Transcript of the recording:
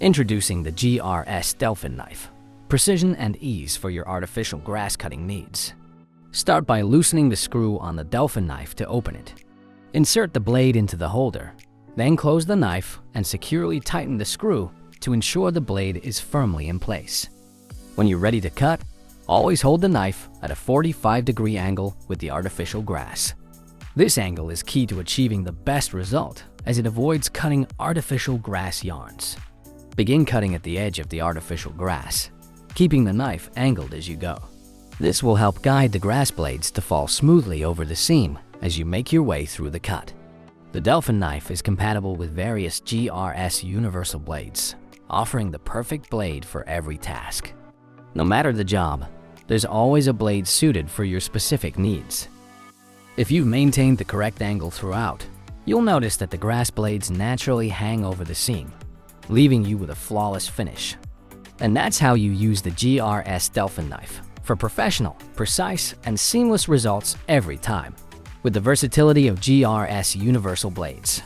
Introducing the GRS Delphin Knife. Precision and ease for your artificial grass cutting needs. Start by loosening the screw on the Delphin knife to open it. Insert the blade into the holder, then close the knife and securely tighten the screw to ensure the blade is firmly in place. When you're ready to cut, always hold the knife at a 45-degree angle with the artificial grass. This angle is key to achieving the best result as it avoids cutting artificial grass yarns. Begin cutting at the edge of the artificial grass, keeping the knife angled as you go. This will help guide the grass blades to fall smoothly over the seam as you make your way through the cut. The Delphin knife is compatible with various GRS Universal Blades, offering the perfect blade for every task. No matter the job, there's always a blade suited for your specific needs. If you've maintained the correct angle throughout, you'll notice that the grass blades naturally hang over the seam, leaving you with a flawless finish. And that's how you use the GRS Delphin knife for professional, precise, and seamless results every time, with the versatility of GRS Universal Blades.